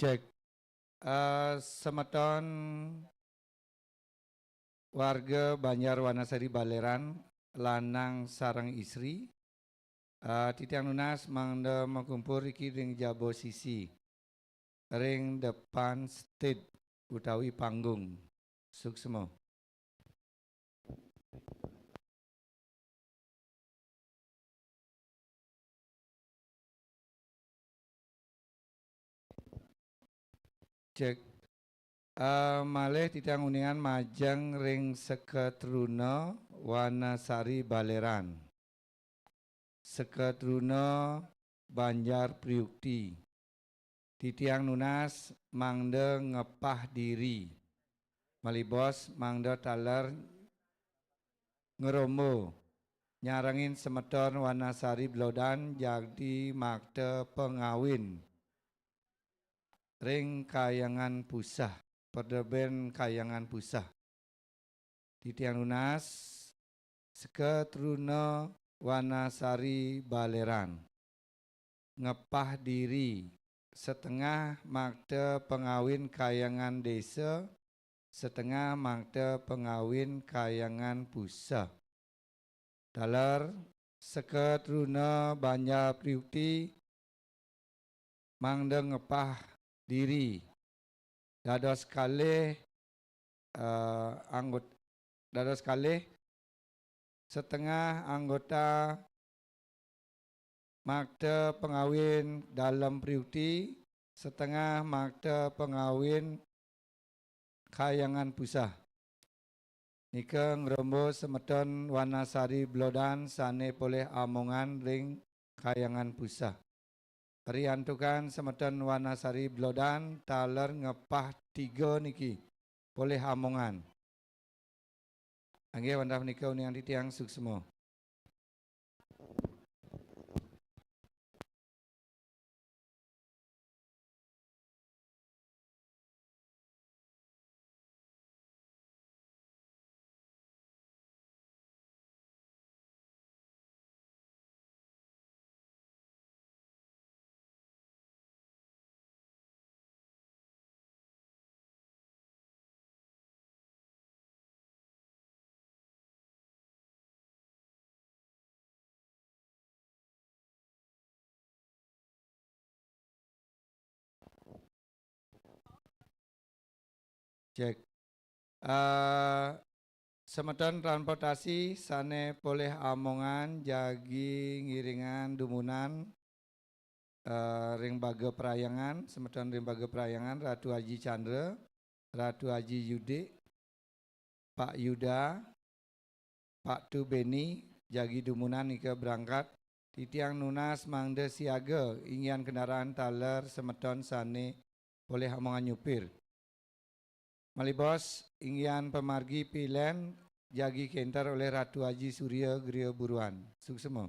Cek. Semeton warga Banjar Wanasari Baleran lanang sarang istri titiang nunas mangda mengkumpul iki ring jabo sisi ring depan stage utawi panggung suksemo. Cek. Malih titiang uningan majeng ring Seketruna Wanasari Baleran. Seketruna Banjar Priukti. Titiang nunas mangde ngepah diri. Malibos mangde taler ngerombo. Nyarangin semeton Wanasari Blodan jadi makte pengawin. Ring kayangan pusah. Perdeben kayangan pusah. Titiang nunas Seketruna Wanasari Baleran. Ngepah diri setengah makte pengawin kayangan desa, setengah makte pengawin kayangan pusah. Dalar Seketruna Banjar Priukti mangde ngepah diri. Dados kalih setengah anggota makte pengawin dalam Priukti, setengah makte pengawin kayangan pusah. Nika ngrombo semeton Wanasari Blodan sane poleh amongan ring kayangan pusah. Riantukan semeton Wanasari Blodan taler ngepah 3 niki poleh amongan. Angge wandaf nika uniang titiang suksemo. Cek. Semeton transportasi sane poleh amongan jagi ngiringan dumunan ring baga perayangan, semeton ring baga perayangan Ratu Haji Chandra, Ratu Haji Yudik, Pak Yuda, Pak Tu Beni jagi dumunan ika berangkat. Titiang nunas mangde siaga ingin kendaraan taler semeton sane poleh amongan nyupir. Malibos ingin pemargi pilen jagi kentar oleh Ratu Haji Surya Geria Buruan. Suksemo.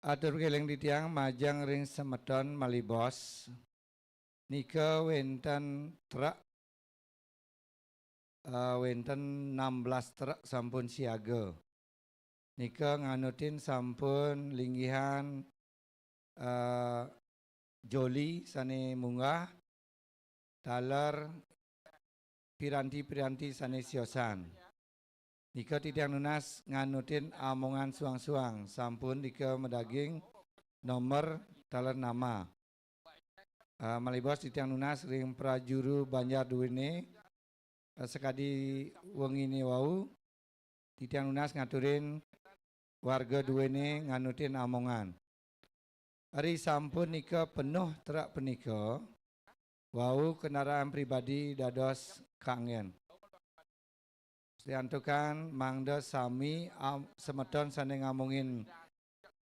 Atur keling titiang majang ring semeton malibos. Nika wenten truk wenten 16 truk sampun siaga. Nika nganutin sampun linggihan joli sane munggah taler piranti-piranti sane siosan. Nika titiang nunas nganutin amongan suang-suang sampun nika medaging nomor taler nama. Malibos titiang nunas ring prajuru Banjar duwene sekadi wengi ini wau titiang nunas ngaturin warga duwene nganutin amongan. Hari sampun nika penuh terak penika wau kendaraan pribadi dados kangen. Diantukan mangda sami semeton sane ngamungin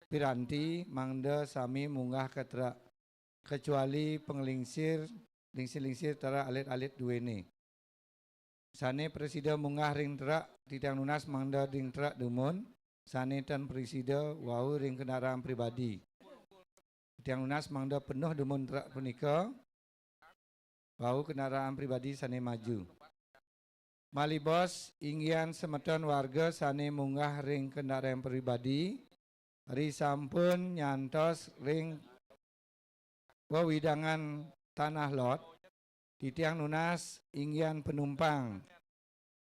piranti mangda sami munggah ke terak kecuali penglingsir lingsir tera alit-alit duwene. Sane presida munggah ring terak titiang nunas mangda ring terak dumun sane tan presida wau ring kendaraan pribadi. Titiang nunas mangda penuh dumun terak punika wau kendaraan pribadi sane maju. Malibos inggian semeton warga sane munggah ring kendaraan pribadi ri sampun nyantos ring wewidangan tanah lot titiang nunas inggian penumpang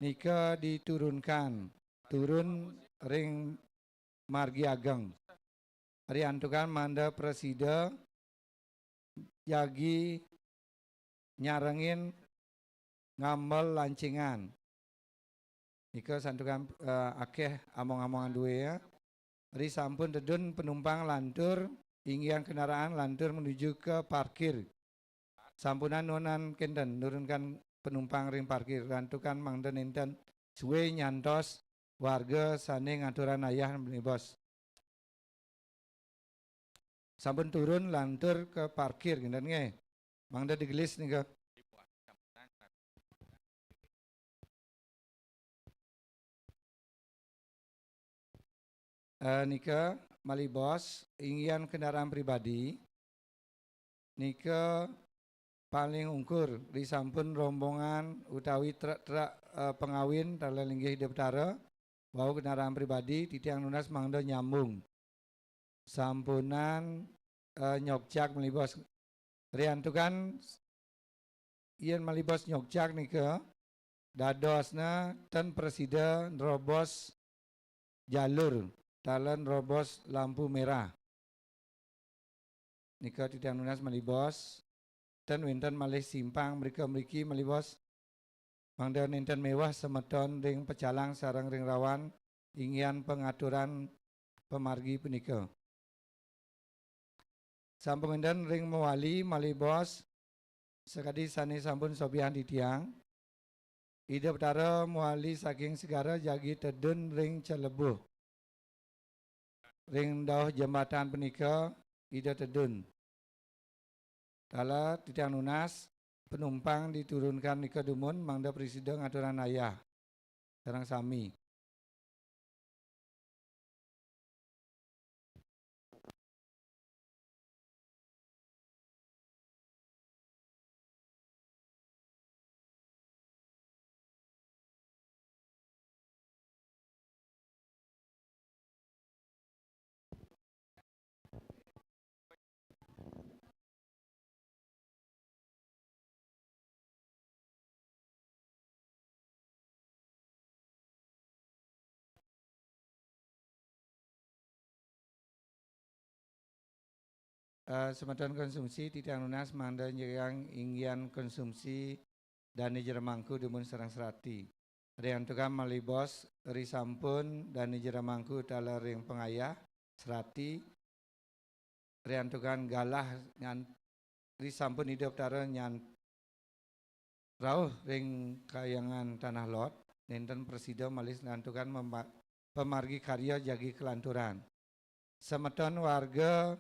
nika diturunkan turun ring margi ageng. Hari antukan manda presida jagi nyarengin ngamel lancingan. Nika santukan akeh among-amongan duwe ya. Hari sampun dedun penumpang lantur inggian kendaraan lantur menuju ke parkir. Sampunan nunan kenten nurunkan penumpang ring parkir lantukan mangda nenten suwe nyantos warga sane ngaturan ayah bos. Sampun turun lantur ke parkir ngenten nge. Mangda digelis nika. Nika malibos inggian kendaraan pribadi nika paling ungkur di sampun rombongan utawi truk-truk pengawin tala linggih hidup tara wau kendaraan pribadi titiang nunas mangda nyambung sampunan nyogjak malibos riantukan yen malibos nyogjak nika dadosna ten presida nerobos jalur talan robos lampu merah. Nika titiang nunas malibos ten winten malih simpang mriki malibos mangda nenten mewah semeton ring pecalang sareng ring rawan inggian pengaturan pemargi punika. Sampun enten ring mewali malibos sekadi sane sampun sobihan titiang ide betara mewali saking segara jagi tedun ring Celebuh. Ring dauh jembatan punika ida tedun. Tala titiang nunas penumpang diturunkan nika dumun mangda presida ngaturan ayah sareng sami. Semeton konsumsi titiang nunas mangda nyerang inggian konsumsi dani jeremangku dumun serang serati. Riantukan malibos ri sampun dani jeremangku tala ring pengayah serati. Riantukan galah nyan ri sampun hidup tara nyan rauh ring kayangan tanah lot nenten presida malis nantukan pemargi karya jagi kelanturan. Semeton warga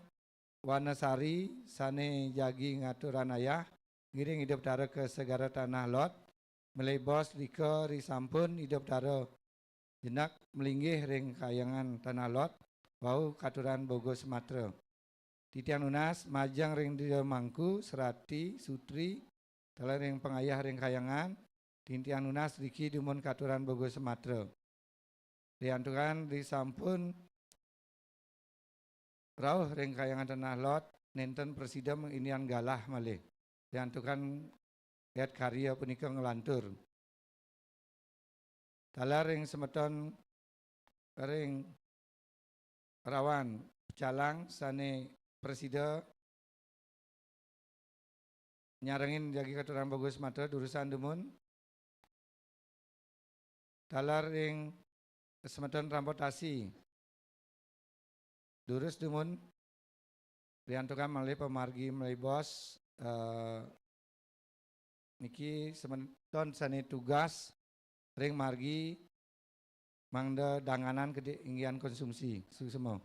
Wanasari sane jagi ngaturan ayah ngiring hidup tara ke segara tanah lot melebos rika risampun hidup tara jenak melinggih ring kayangan tanah lot wau katuran Bogo Sumatera. Titian Unas majang ring di Mangku Serati Sutri telah ring pengayah ring kayangan Titian Unas Riki dumun katuran Bogo Sumatera. Diantukan di sampun rauh ring kayangan tanah lot nenten presiden inian galah malih. Diantukan lihat karya punika ngelantur. Talar ring semeton ring rawan calang sane presiden nyarengin jagi katuran Bogo Sumatera durusan dumun. Talar ring semeton transportasi durus dumun diantukan melalui pemargi melalui bos niki semeton sane tugas ring margi mangda danganan keinggian konsumsi semua.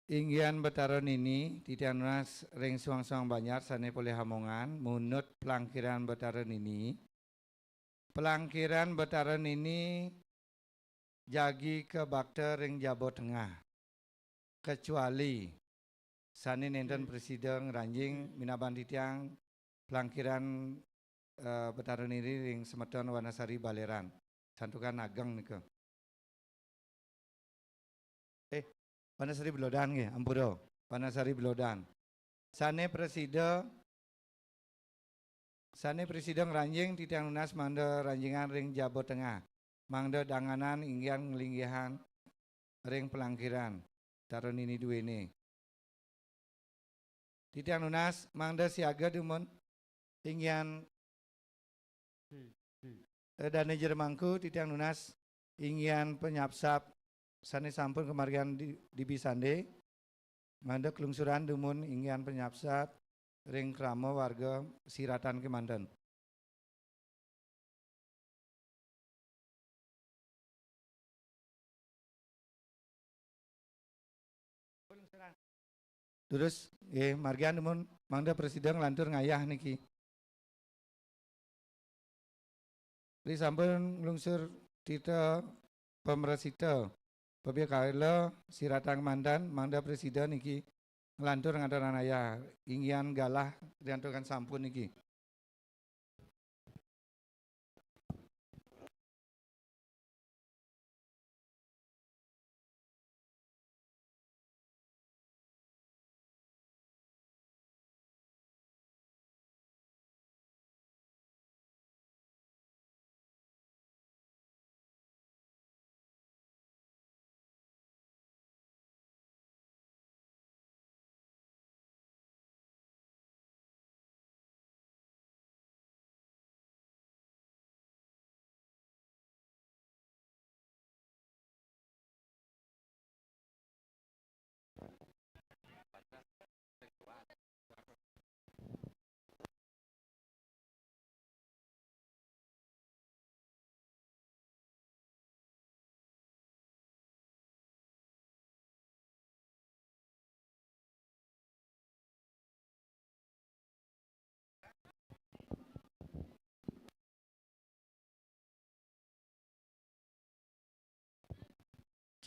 Inggian betaron ini Titian Unas ring suang-suang Banyar sane poleh Hamongan munut pelangkiran betaron ini. Pelangkiran betaron ini jagi ke bakter ring Jawa Tengah. Kecuali sane nenten presiden ranjing minaban titiang pelangkiran betaron ini ring Semeton Wanasari Baleran. Santukan ageng nika. Wanasari Belodan nggih, ampura. Wanasari Belodan. Sane presiden ranjing Titian Unas mangda ranjingan ring Jawa Tengah. Mangda danganan inggian ngelinggihan ring pelangkiran. Taron ini duwene. Titian Unas mangda siaga dumun inggian dana Jermangku Titian Unas inggian penyapsap sane sampun kemargian di Bisande mangda kelungsuran dumun inggian penyapsap ring krama warga Siratan Kemanten. Terus margian dumun mangda presiden lantur ngayah niki. Li sampun nglungsur tita pemeresita Bapak Kaila Siratang Mandan mangda presiden niki ngelantur ngadaran ayah inggian galah dianturkan sampun niki.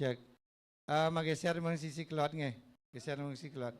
Cek. Mageser mung sisi kelot nge. Geser mung sisi kelot.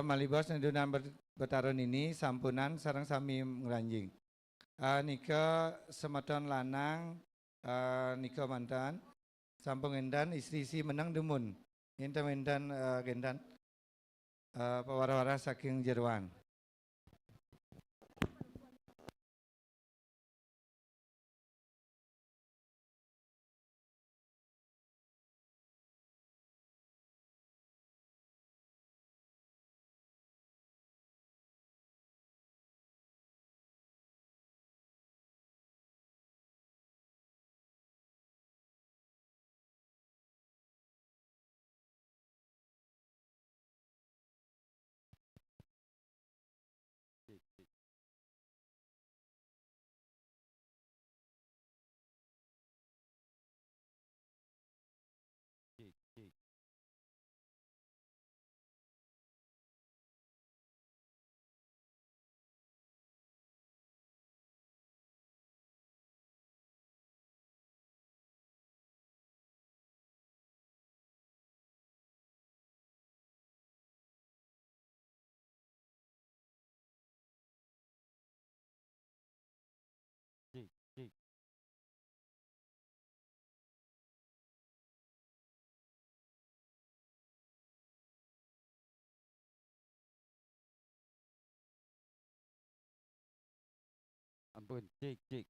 Malibos nedunan bertarun ini sampunan sarang sami ngeranjing. Nika semeton lanang, nika mantan, sampung endan istri menang demun. Inta endan gendan pewara-wara saking jeruan. Ampun, cik.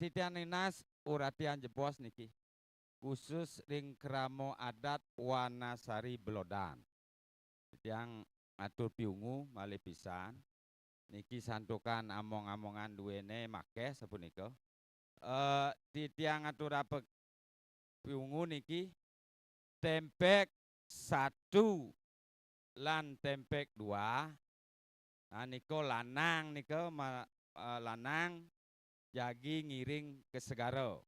Titian Ninas uratian jebos niki. Khusus ring keramo adat Wanasari Belodan. Yang atur piungu malih pisan. Niki santukan among-amongan duwene make sapunika. Titiang atur apa piungu niki tempek 1 lan tempek 2. Nah, niko lanang niko lanang jagi ngiring ke segaro.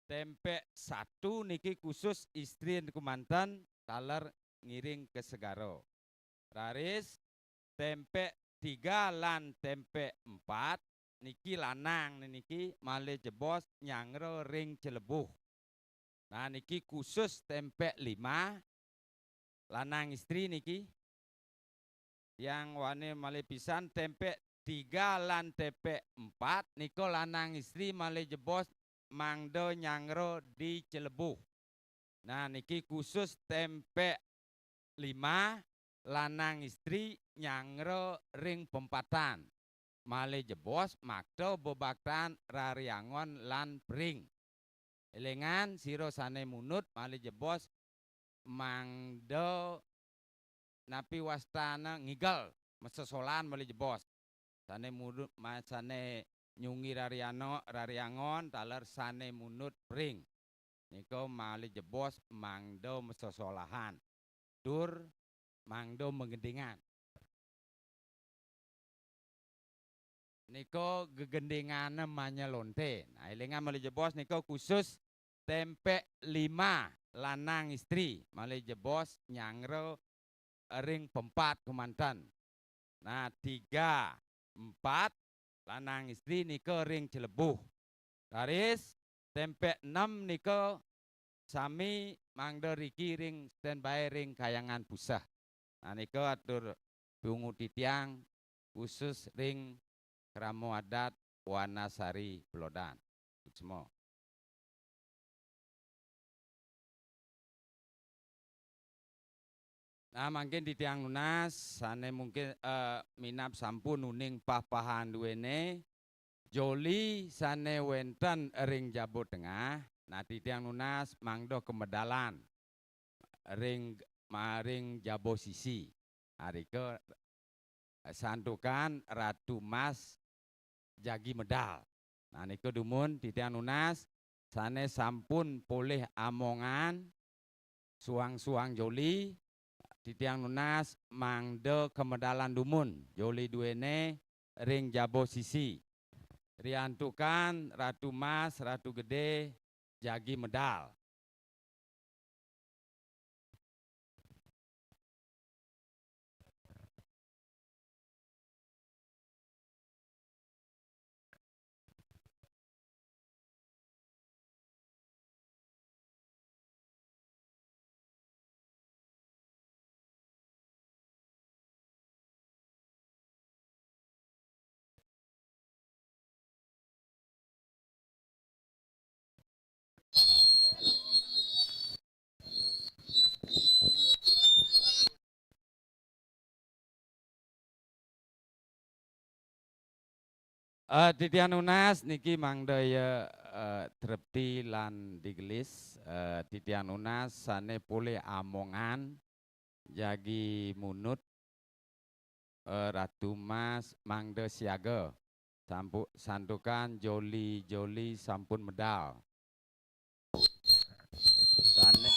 Tempek 1 niki khusus istri kumantan taler ngiring ke segaro. Raris tempek 3 lan tempek 4 niki lanang niki malih jebos nyangro ring Celebuh. Nah niki khusus tempek 5 lanang istri niki yang wane malih pisan tempek 3 lan tempek 4 niko lanang istri malih jebos mangdo nyangro di Celebuh. Nah niki khusus tempek 5 lanang istri nyangro ring Pempatan. Malih jebos makdo bebaktan rariangon lan pring. Elengan siro sane munut malih jebos mangdo napi wastana ngigel mesesolan malih jebos. Sane munut sane nyungi rariangon taler sane munut pring. Niko malih jebos mangdo mesesolahan. Dur mangdo menggendingan. Niko gegendingan manyelonte. Nah, elingan malih jebos niko khusus tempek 5 lanang istri malih jebos nyangro ring Pempat kumantan. Nah 3, 4 lanang istri niko ring Celebuh. Garis tempek 6 niko sami mangdo riki ring standby ring Kayangan Pusah. Nah niko atur bungu titiang khusus ring keramo adat Wanasari Belodan. Semua. Nah mungkin di tiang lunas sane mungkin minap sampun uning papahan duwene joli sane wenten ring Jawa Tengah Nah titiang nunas mangdo kemedalan ring jabo sisi. Hari ke santukan Ratu Mas jagi medal. Nah niko dumun titiang nunas sane sampun poleh amongan suang-suang joli titiang nunas mangde kemedalan dumun joli duene ring jabo sisi. Riantukan Ratu Mas, Ratu Gede, jagi medal. Titian Unas niki mangdaya trepti lan digelis Titian Unas sane pole amongan jagi munut Ratu Mas mangde siaga santukan joli sampun medal sane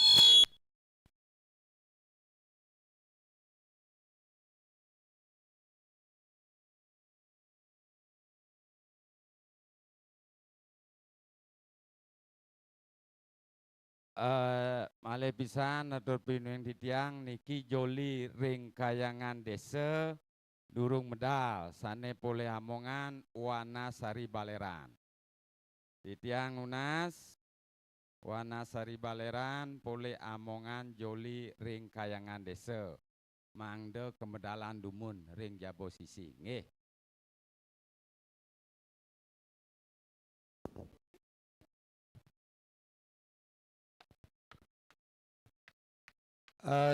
malih pisan atur pinuing titiang niki joli ring kayangan desa durung medal sane pole amongan wana sari baleran titiang unas wana sari baleran pole amongan joli ring kayangan desa mangde kemedalan dumun ring jabo sisi nggih.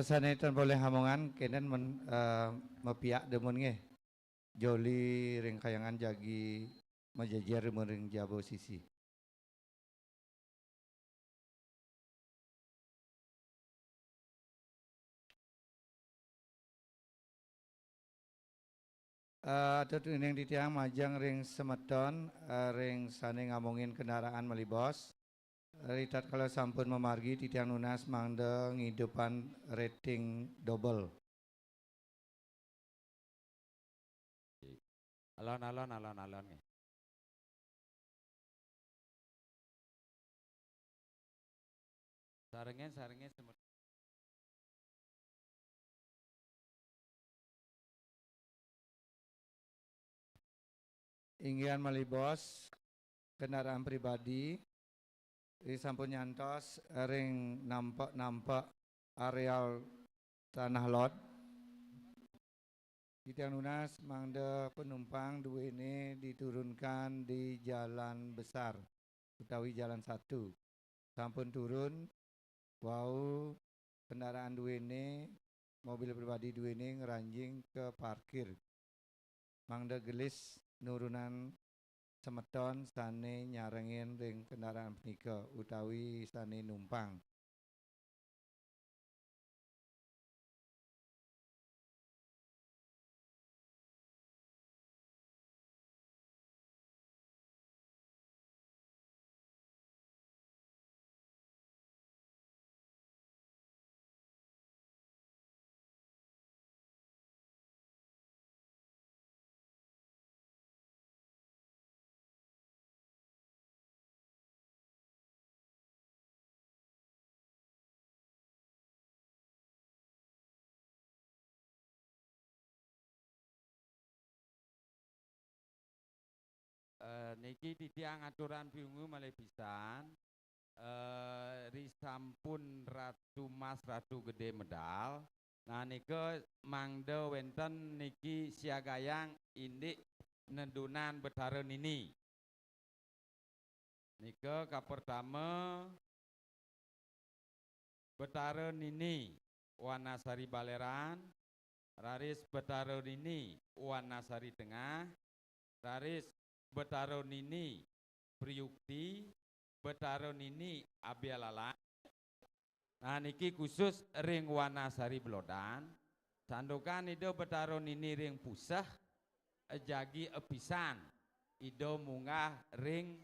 Sanetan boleh hamongan kenen mepiak demun nge. Joli ring kayangan jagi majajar ring jabo sisi. Atau yang ditiang majang ring semeton ring sane ngomongin kendaraan melibos. Ritat kalau sampun memargi titiang nunas mangde ngidupan rating double. Alon nih. Sarengnya semut. Inggian melibos kendaraan pribadi sampun nyantos ring nampak areal tanah lot. Titiang Nunas mangde penumpang dua ini diturunkan di jalan besar utawi jalan satu. Sampun turun, wau kendaraan dua ini mobil pribadi dua ini ngeranjing ke parkir. Mangde gelis nurunan semeton sane nyarengin ring kendaraan punika utawi sane numpang. Niki titiang aturan piungu malih pisan risampun Ratu Mas Ratu Gede medal. Nah nike mangde wenten niki siagayang indik nendunan betara nini. Nike kapertama betara nini Wanasari Baleran, raris betara nini Wanasari Tengah, raris betara nini Priyukti, Betaro Nini Abialala. Nah niki khusus ring Wanasari Belodan. Sandukan itu Betaro Nini ring pusah jagi episan. Ido munggah ring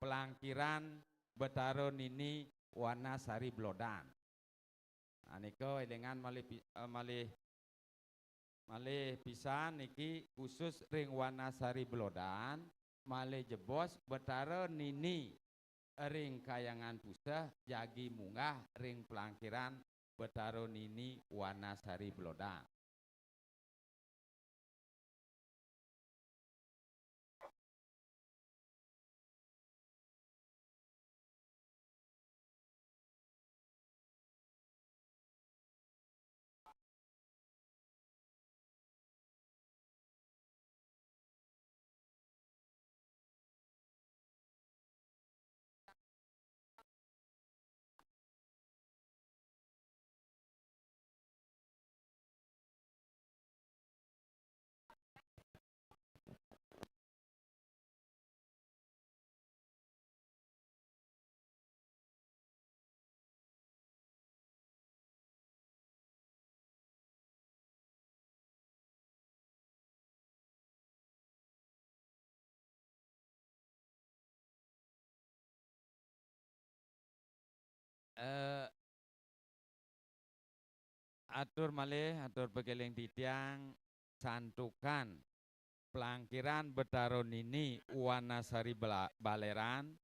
pelangkiran Betaro Nini Wanasari Belodan. Nah niko dengan malih pisan niki khusus ring Wanasari Belodan malih jebos Betaro Nini ring kayangan pusah jagi munggah ring pelangkiran Betaro Nini Wanasari Belodan. Atur malih atur bekeling titiang santukan pelangkiran Betaro Nini Wanasari Baleran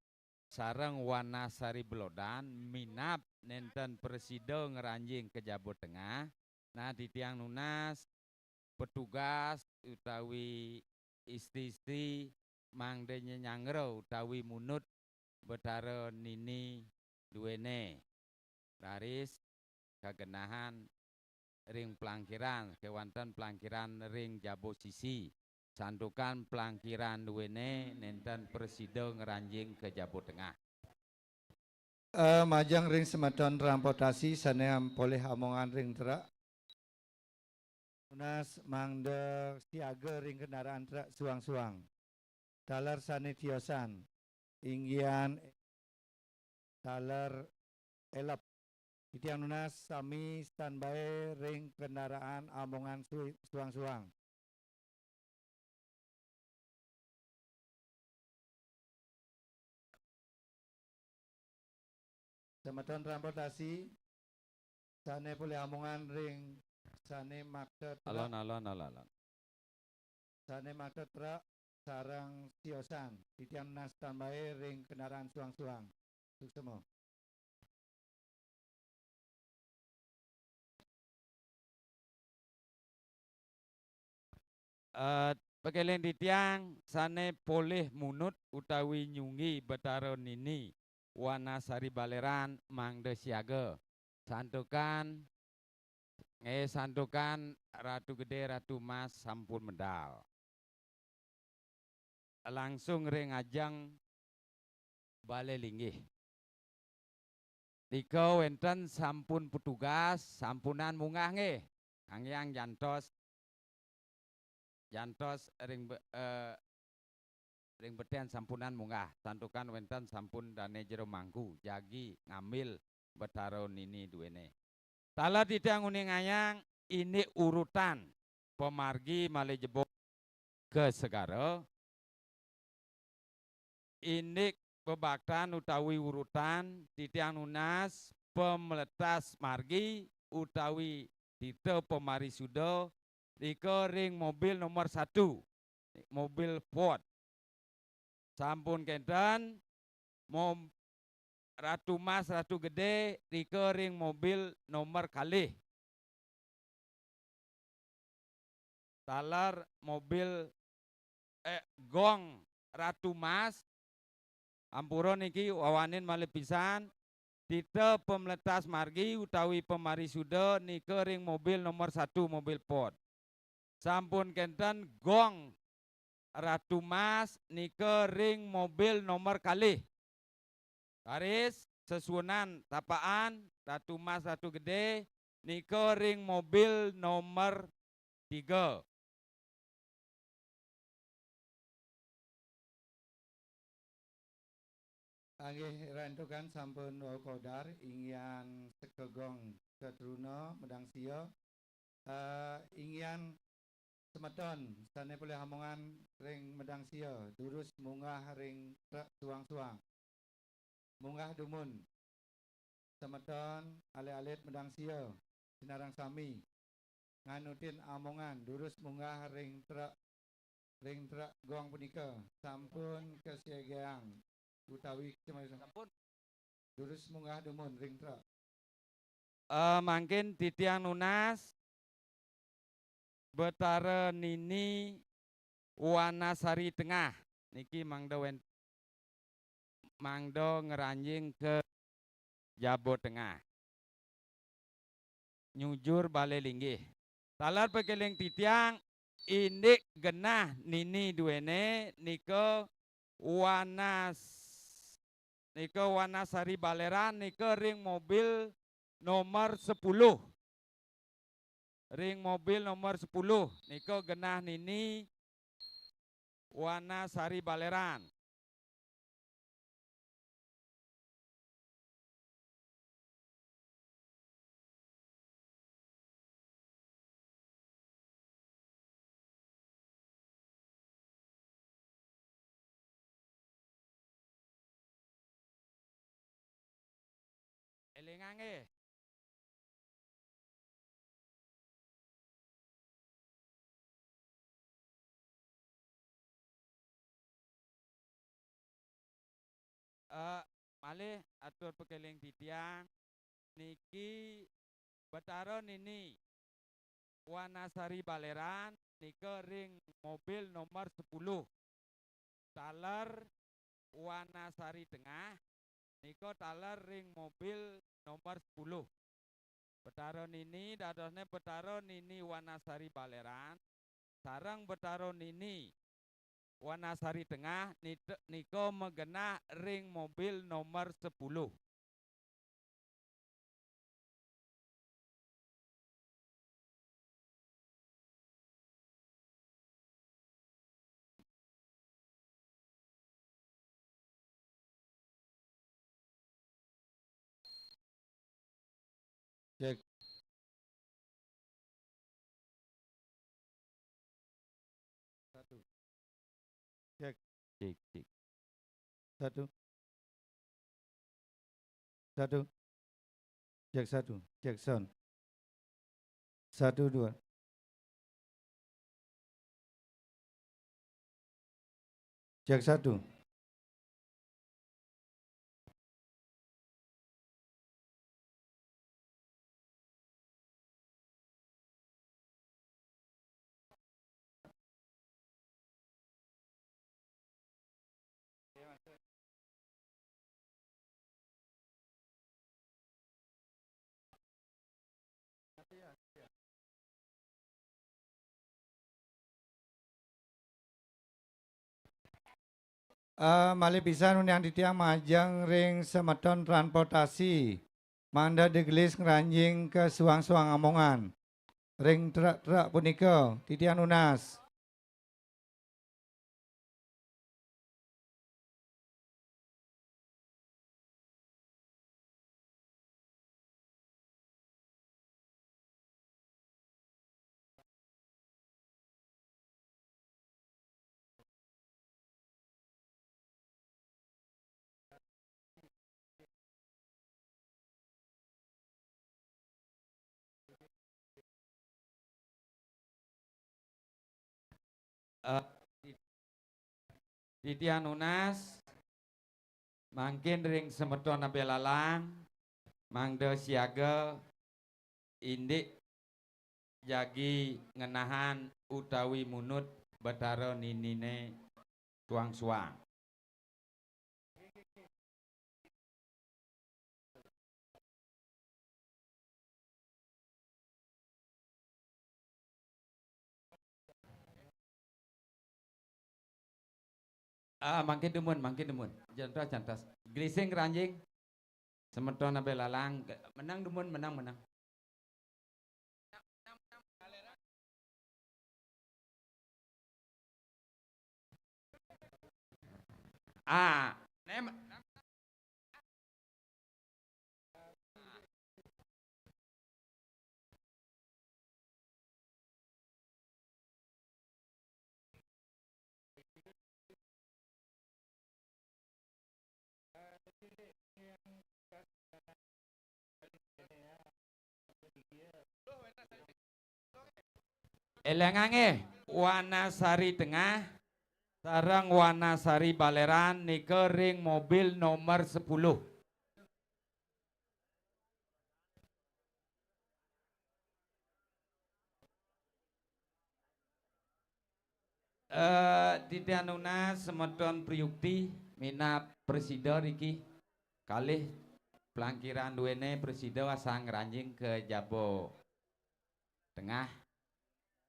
sareng Wanasari Belodan minap nenten presiden ngeranjing ke Jawa Tengah. Nah di tiang nunas petugas utawi istri-istri mangdenya nyangro utawi munut Betaro Nini duwene garis kagenahan ring pelangkiran kewanten pelangkiran ring Jabo Sisi sandukan pelangkiran duwene nenten presiden ngeranjing ke Jawa Tengah. Majang ring semeton transportasi saneam poleh amongan ring terak. Unas mangde siaga ring kendaraan truk suang-suang. Taler sane tiosan. Inggian taler elap. Itiang nunas sami standby ring kendaraan amongan suang-suang. Semeton transportasi sane poleh amongan ring sane makte truk. Alon. Sane makte truk sarang tiosan. Itiang nunas standby ring kendaraan suang-suang. Suksemo. Pekeleng titiang sane poleh munut utawi nyungi Betaro Nini Wanasari Baleran mangde siaga santukan Ratu Gede Ratu Mas sampun medal langsung ring ajang bale linggih Diko wenten sampun petugas sampunan munggah nggih angyang jantos ring betian sampunan munggah santukan wenten sampun dane jero mangku jagi ngambil Betaro Nini duwene. Tala titiang uning ayang ini urutan pemargi malih jebol ke segara. Ini bebaktan utawi urutan titiang nunas pemeletas margi utawi tite pemari sudo Diko ring mobil nomor 1 mobil Ford sampun kenten Ratu Mas Ratu Gede Diko ring mobil nomor kalih talar mobil gong Ratu Mas ampuron niki wawanin malih pisan tite pemeletas margi utawi pemari sudo niko ring mobil nomor 1 mobil Ford sampun kenten gong Ratu Mas nike ring mobil nomor kalih garis sesunan tapaan Ratu Mas Ratu Gede nike ring mobil nomor 3. Panggih rentukan sampun wau kodar ingyan sekegong ketruna medang sia ingyan semeton sane pulih hamongan ring medang sia durus munggah ring suang-suang munggah dumun semeton alit-alit medang sia sinarang sami nganutin amongan durus munggah ring truk gong punika sampun kesiegeang utawi Sampun. durus munggah dumun ring truk. Mangkin titiang nunas Betara Nini Wanasari Tengah niki mangdo ngeranjing ke Jabo Tengah. Nyujur bale linggih. Talar pekeling titiang indik genah Nini duene niko Wanasari Baleran niko ring mobil nomor 10. Ring mobil nomor 10 niko genah Nini Wanasari Baleran. Elingange. Malih atur pekeling titiang niki Betara Nini Wanasari Baleran niko ring mobil nomor 10. Taler Wanasari Tengah niko taler ring mobil nomor 10. Betara Nini dadosne Betara Nini Wanasari Baleran sareng Betara Nini Wanasari Tengah niko megenah ring mobil nomor 10. Cek. Satu. Cek. Cik, cik. Satu. Satu. Cek satu. Cek sound. 1, 2. Cek 1. Malih pisan yang ditiang majang ring semeton transportasi. Manda degelis ngeranjing ke suang-suang amongan. Ring truk punika titiang nunas. Titian Unas mangkin ring semeton abe lalang mangde siaga indik jagi ngenahan utawi munut Betara Ninine suang-suang. Mangkin demun. Jantas. Glising keranjing. Semeton abe lalang. Menang demun, menang. Elengange Wanasari Tengah sareng Wanasari Baleran nike ring mobil nomor 10. Tidianuna semeton Priyukti mina presiden iki kalih pelangkiran duene presiden asang ranjing ke Jabo Tengah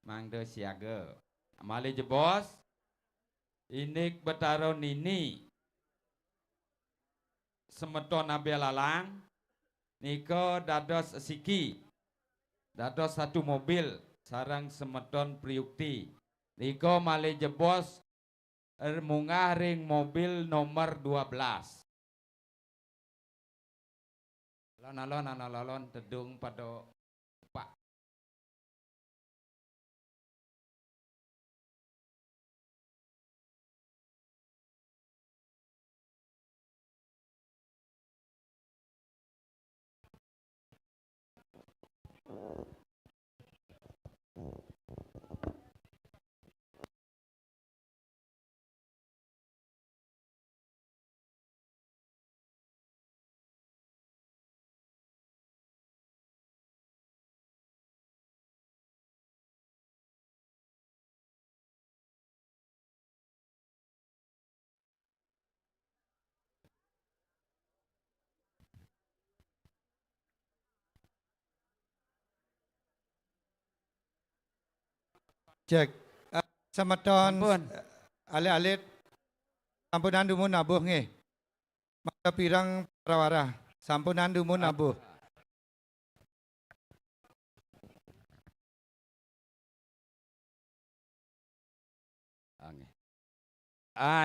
mangde siaga amali jebos inik betaro nini semeton abelalang niko dados siki dados satu mobil sarang semeton Priyukti niko mali jebos munggah ring mobil nomor 12. Alon tedung pada Pak. Cek. Semeton Ampun. alit-alit sampunan dumun nabuh nggih. Maka pirang prawara sampunan dumun nabuh.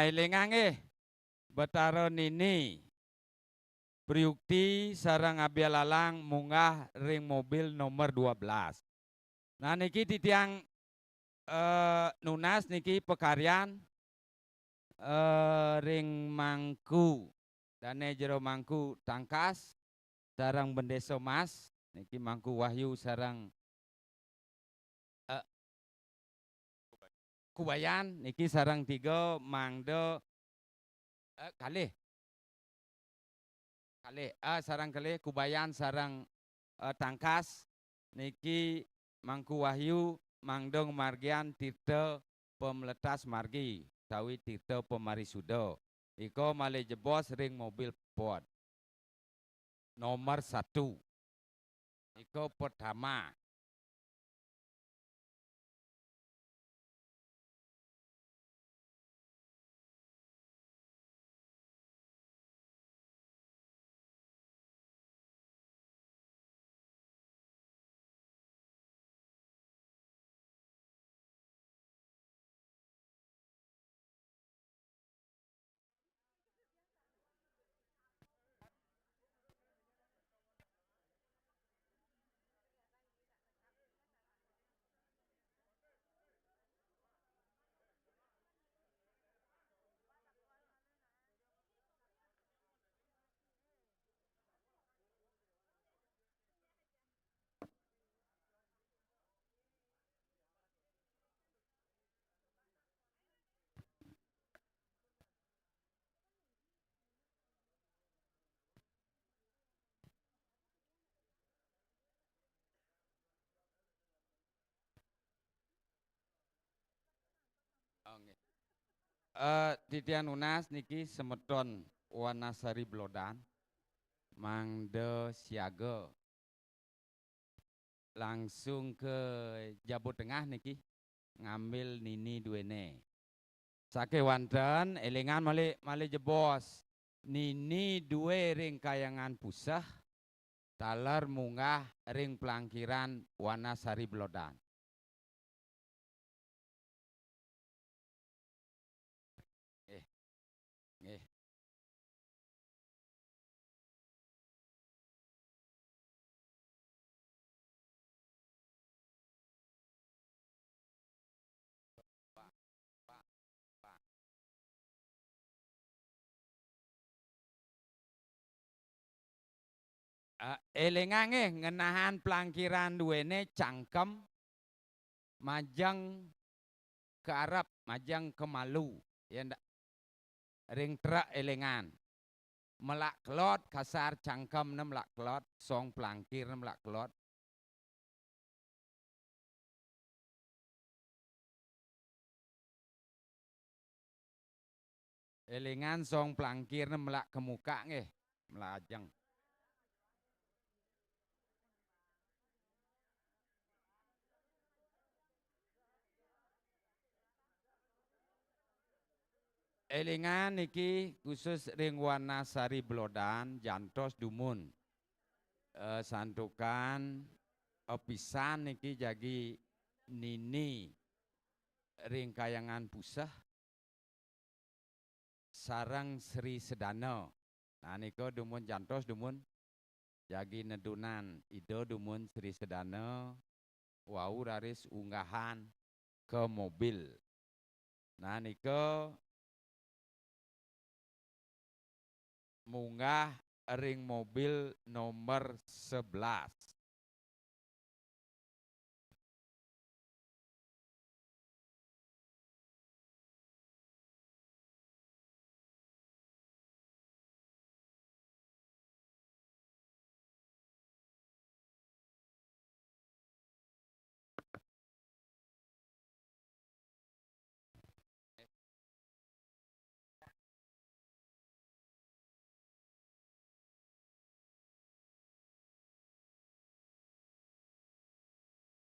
Elingange betaro nini Priyukti sarang abelalang munggah ring mobil nomor 12. Nah niki titiang nunas niki pekaryan ring Mangku dane jero Mangku Tangkas sarang Bendeso Mas niki Mangku Wahyu sarang Kubayan niki sarang 3 mangde kalih sarang kalih Kubayan sarang Tangkas niki Mangku Wahyu mangdong margian Tirta Pemeletas Margi tawi Tirta Pemarisudo iko malih jebos ring mobil pot nomor 1 iko pertama. Titian Unas niki semeton Wanasari Blodan mangde siaga langsung ke Jabo Tengah niki ngambil nini duene sake wanten elingan mali jebos nini due ring kayangan pusah talar munggah ring pelangkiran Wanasari Blodan. Nggih. Elingange ngenahan pelangkiran duene cangkem majang ke Arab, majang ke Malu, ya ndak ring terak elengan. Melak kelot kasar cangkem nem melak kelot, song pelangkir nem melak kelot. Elengan song pelangkir nem melak ke muka nggih, melajeng. Elingan niki khusus ring Wanasari Blodan jantos dumun. Santukan pisan niki jagi nini ring kayangan pusah sarang Sri Sedana. Nah niko dumun jantos dumun jagi nedunan ido dumun Sri Sedana wau raris unggahan ke mobil. Nah niko munggah ring mobil nomor 11.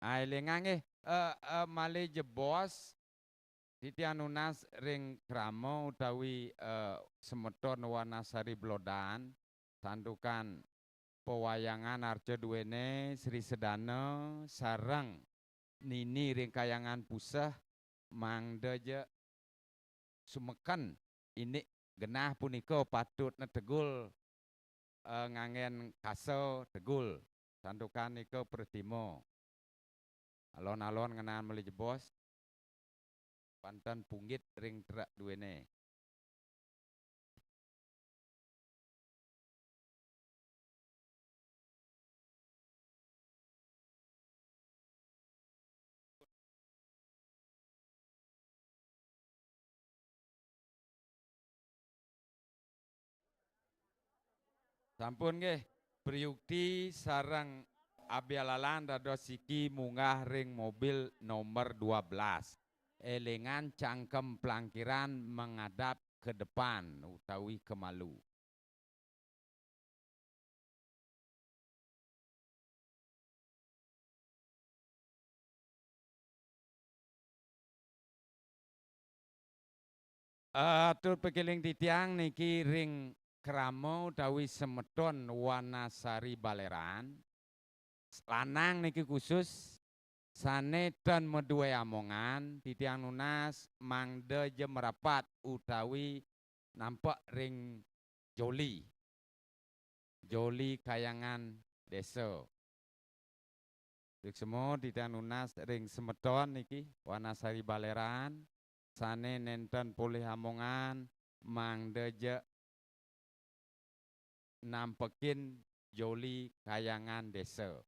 Ai lengange male jebos titian unas ring kramo utawi semeton Wanasari Blodan sandukan pewayangan arca duwene Sri Sedana sarang nini ring kayangan pusah mangdeje sumekan ini genah punika patut netegul ngangen kaso tegul sandukan niko pertimo. Alon-alon ngenaan meli jebos pantan punggit ring terak duwene. Sampun nggih, priukti sarang abialalan dados siki munggah ring mobil nomor 12. Elengan cangkem pelangkiran menghadap ke depan utawi ke Malu. Atur pekeling titiang niki ring kramo utawi semeton Wanasari Baleran. Lanang niki khusus sane dan medue amongan titiang nunas mangde je merapat utawi nampak ring joli. Joli kayangan desa. Dik semua titiang nunas ring semeton niki Wanasari Baleran sane nenten pulih amongan mangde je nampekin joli kayangan desa.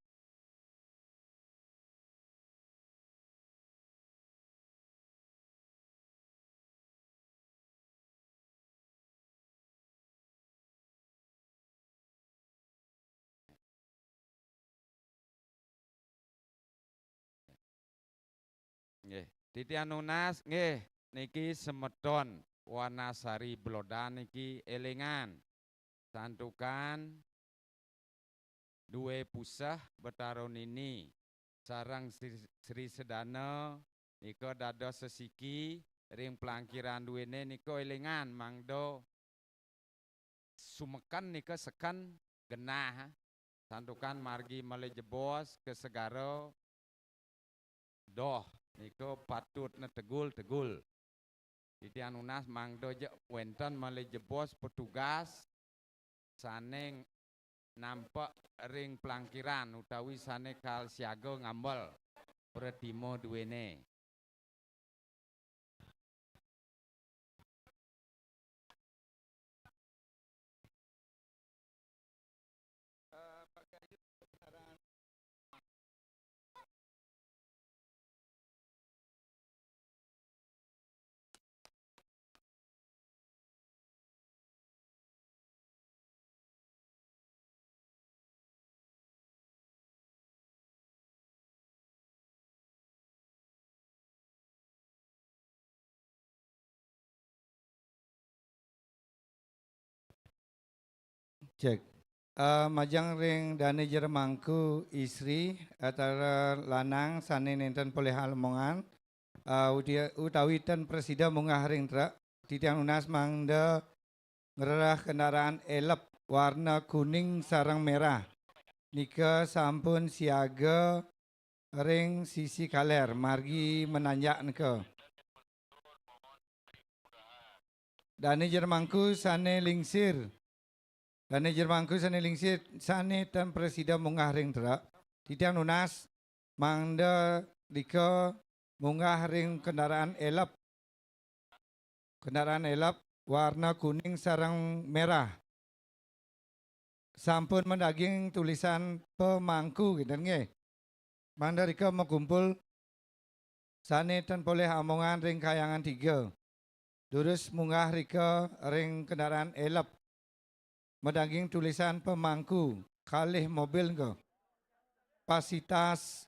Nggih, titian nunas nggih niki semeton Wanasari Blodan niki elingan santukan dua pusah betarun ini sarang Sri Sedana niko dados sesiki ring pelangkiran duwene niko elingan mangdo sumekan niko sekan genah santukan margi male jebos ke segaro doh niko patut tegul-tegul. Titian unas mangdo je wenten male jebos petugas saneng nampak ring pelangkiran utawi sane kal siaga ngambel predimo duwene. Cek. Majang ring dani jermangku istri antara lanang sane nenten poleh halamongan utawitan presida mungah ring tra titiang unas mangda ngerah kendaraan elep warna kuning sarang merah nika sampun siaga ring sisi kaler margi menanjak nika dani jermangku sane lingsir Dane jermangku sane lingsir sane tan presida munggah ring tra. Titiang nunas mangda dika munggah ring kendaraan elap. Kendaraan elap warna kuning sarang merah. Sampun mendaging tulisan pemangku gitu nge. Mangda dika mengumpul sane tan poleh amongan ring kayangan 3. Durus munggah rika ring kendaraan elap. Medaging tulisan pemangku kalih mobil enggak kapasitas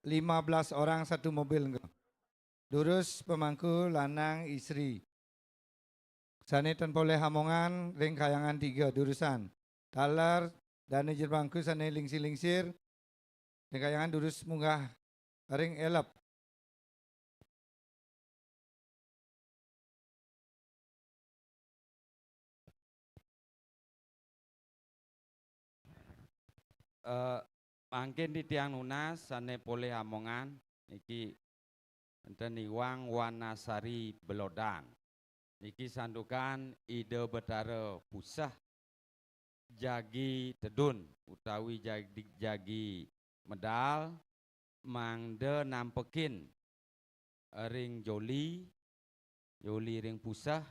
15 orang satu mobil enggak durus pemangku lanang istri sane tan poleh hamongan ring kayangan 3 durusan talar dane jerbangku sane lingsir-lingsir ring kayangan durus munggah ring elap Mangkin di tiang nunas sane poleh amongan niki enten Iwang Wanasari Belodang. Niki sandukan ide betara pusah jagi tedun utawi jagi medal mangde nampekin ring joli ring pusah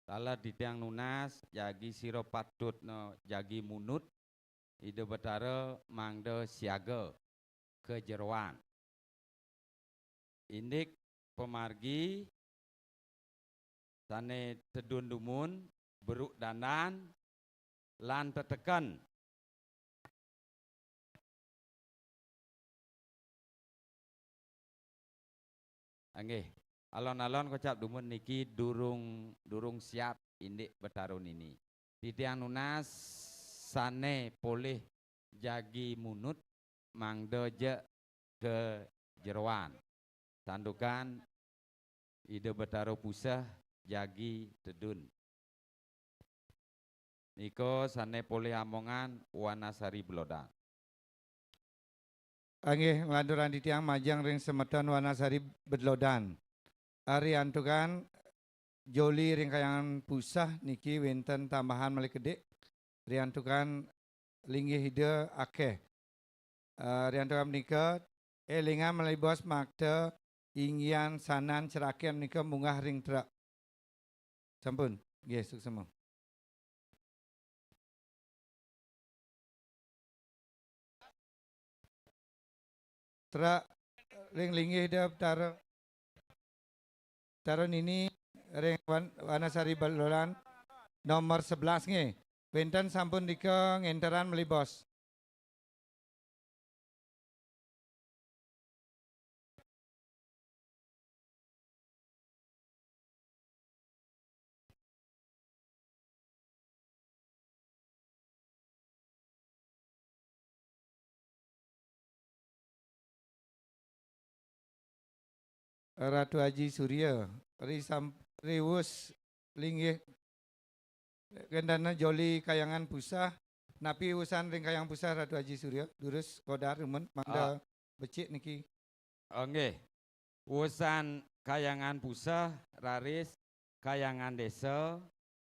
tala di tiang nunas jagi siro patut no jagi munut ide betara mangde siaga kejeruan. Indik pemargi sane tedun dumun beruk dandan lan tetekan Angge alon-alon kocap dumun niki durung siap indik betarun ini titiang nunas sane poleh jagi munut mangde je ke jeruan sandukan ide betaro pusah jagi tedun niko sane poleh amongan Wanasari Belodang. Angge nglanduran di tiang majang ring semeton Wanasari Bedlodan ari antukan joli ring kayangan pusah niki wenten tambahan malih kedek riantukan linggih hide akeh riantukan menika elingan malih bos makte inggian sanan cerakian menika munggah ring truk sampun nggih suksema truk ring linggih hide taruh ini ring Wanasari Balolan nomor 11 nge. Wenten sampun dika ngenteran meli bos. Ratu Haji Surya riwus linggih kendana joli kayangan pusah napi usan ring kayang pusah Ratu Haji Surya durus kodar rumen mangda becik niki Nggih usan kayangan pusah raris kayangan desa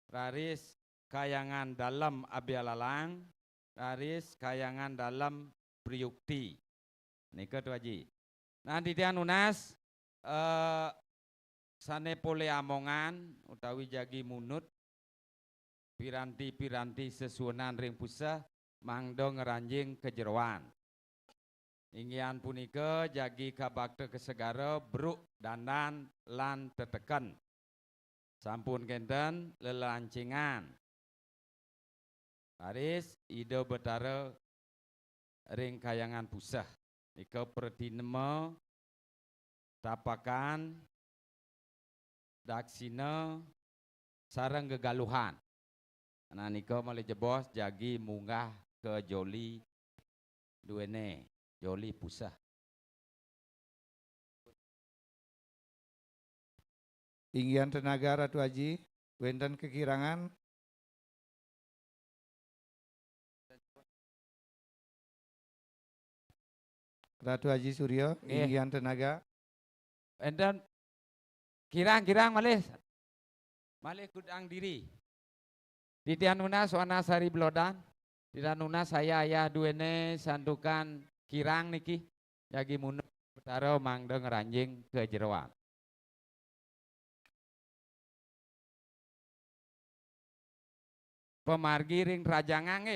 raris kayangan dalam abialalang raris kayangan dalam Priyukti nika tu Haji. Nanti tiang nunas sane pole amongan utawi jagi munut piranti-piranti sesuanan ring pusah mangdo ngeranjing kejeruan. Inggian punika jagi kabakte kesegara bruk dandan lan tetekan. Sampun kenten lelancingan. Paris ide betara ring kayangan pusah. Nika pertinema tapakan daksina sarang gegaluhan. Nah niko malih jebos jagi munggah ke Joli duene Joli Pusah. Inggian tenaga Ratu Haji, wenten kekirangan. Ratu Haji Suryo, inggian tenaga. Enten kirang-kirang malih kudang diri. Titianuna soana sari belodan. Titianuna saya ayah duene sandukan kirang niki. Jagi munuk betaro mangde ngeranjing ke jeroan. Pemargi ring rajangan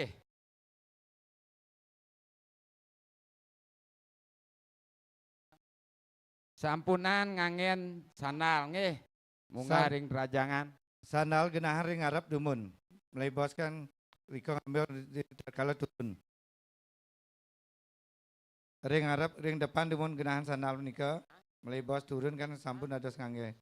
sampunan ngangen sandal nggih munggah ring rajangan. Sandal genahan ring Arab dumun. Mulai bos kan Riko ngambil kalau turun. Ring Arab ring depan dumun genahan sandal nika. Mulai bos turun kan sampun ada ngangge.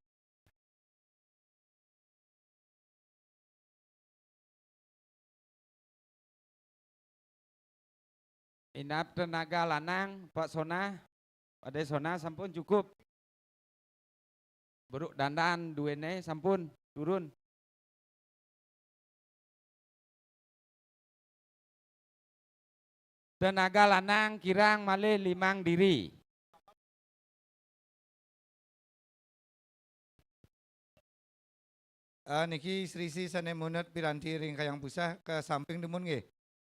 Inap tenaga lanang Pak Sona, pada Sona sampun cukup. Beruk dandan duene sampun turun. Tenaga lanang kirang malih 5 diri. Niki Srisi sane munut piranti ring Kayang Pusah ke samping dumun nggih.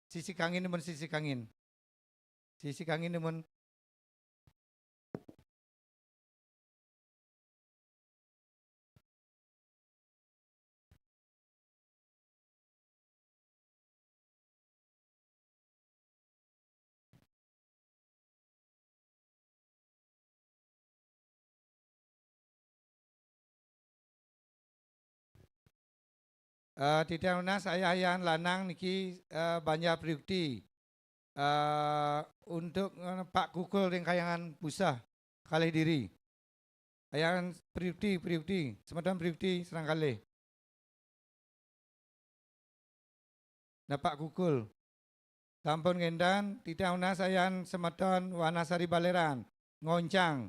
Sisi kangin dumun sisi kangin. Sisi kangin dumun. Tidak lunas ayah-ayahan lanang niki banyak priukti untuk Pak Kukul ring Kayangan Pusah kalih diri. Ayahan priukti, semeton priukti serang kalih. Nah Pak Kukul, sampun ngendan tidak lunas ayahan semeton Wanasari Baleran, ngoncang.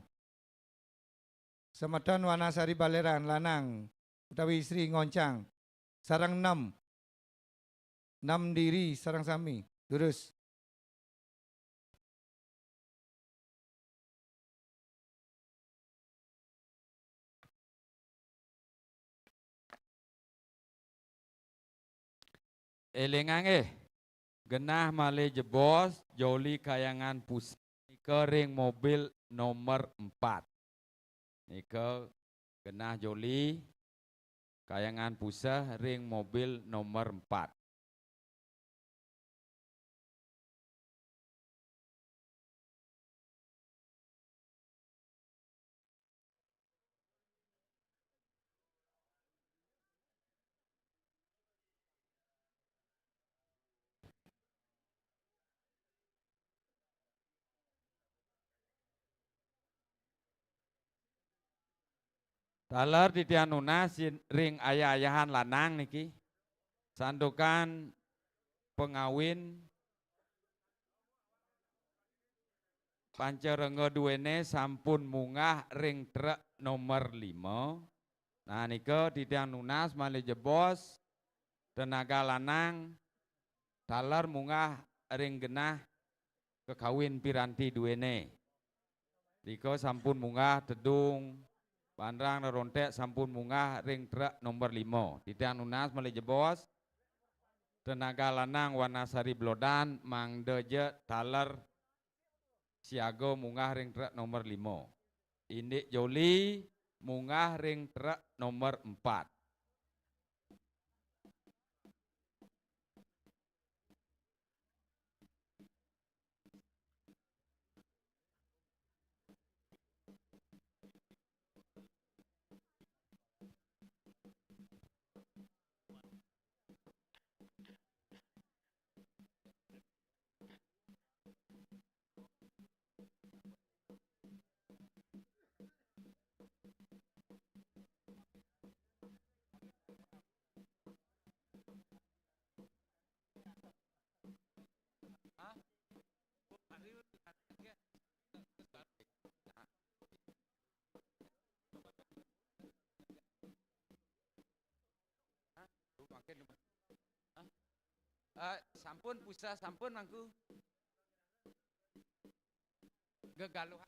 Semeton Wanasari Baleran lanang utawi istri ngoncang. Sarang 6 diri sarang sami lurus. Elingan genah malih jebos Joli Kayangan Pusat nika ring mobil nomor 4. Nika genah Joli Kayangan Pusah ring mobil nomor 4. Taler titianuna ring ayah-ayahan lanang niki. Sandukan pengawin pancerenge duene sampun munggah ring truk nomor 5. Nah nika titian nunas malih jebos tenaga lanang taler munggah ring genah kekawin piranti duene. Nika sampun munggah tedung Pandrang Rontek sampun munggah ring truk nomor 5. Titian nunas malih jebos tenaga lanang Wanasari Blodan mangdeje taler siago munggah ring truk nomor 5. Indik Joli munggah ring truk nomor 4. Sampun pusat sampun mangku. Gegaluhan.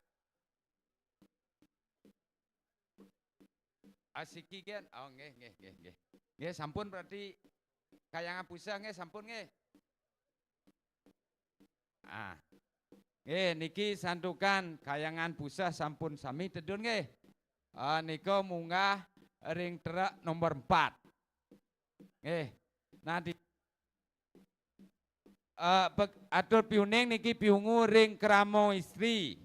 Asiki kan? Oh nggih. Nggih sampun berarti kayangan pusat nggih sampun nggih. Nggih niki santukan kayangan pusat sampun sami tedun nggih. Nika munggah ring truk nomor 4. Nggih. Nah di atur piuning niki piungu ring kramo istri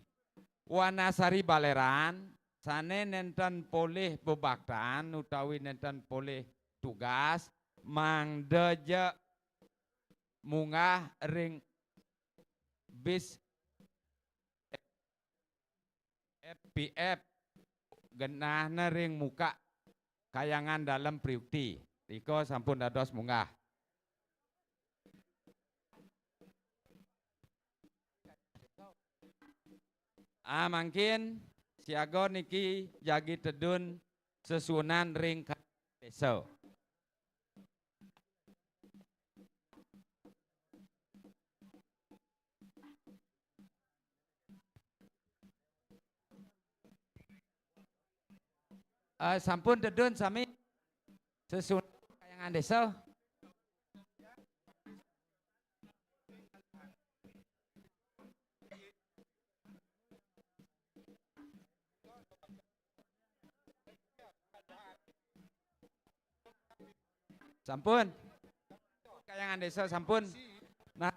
Wanasari Baleran sane nenten polih bebaktan utawi nenten polih tugas mangdeje munggah ring bis FPF genahna ring muka kayangan dalam priukti. Riko sampun dados munggah. Mungkin siaga niki jagi tedun sesunan ring desa. Sampun tedun sami sesunan kayangan desa. Sampun. Kayangan desa sampun. Nah,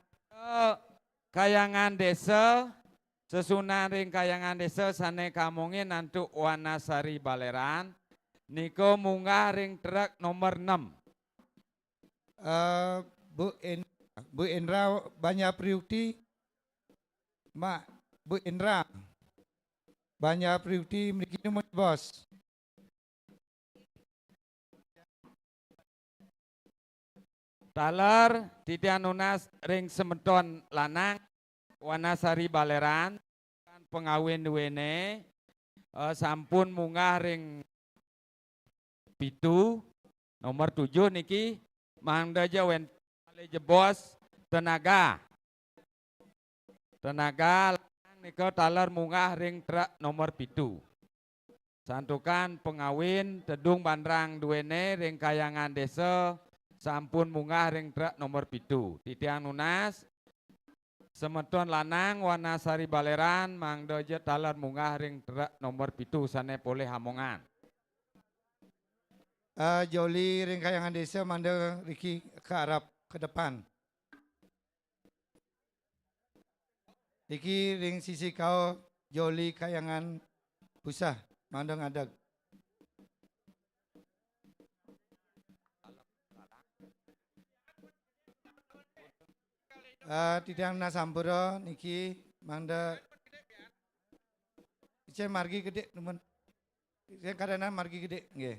kayangan desa sesunan ring kayangan desa sane kamungin nantu Wanasari Baleran niko munggah ring truk nomor 6. Bu Indra banyak priukti. Mak, Bu Indra banyak priukti mriki bos. Taler titian nunas ring semeton lanang Wanasari Baleran pengawin duwene sampun munggah ring pitu nomor 7 niki mangdaja wen jebos tenaga lanang niko taler munggah ring truk nomor pitu. Santukan pengawin tedung bandrang duwene ring kayangan desa sampun munggah ring truk nomor pitu. Titiang nunas semeton lanang Wanasari Baleran mangdoje taler munggah ring truk nomor pitu sane poleh hamongan. Joli ring kayangan desa manda Riki ke Arab ke depan. Riki ring sisi kau Joli kayangan pusah manda ngadeg. Tidang nasampura niki manda Icen margi gede teman. Icen kadana margi gede nggih.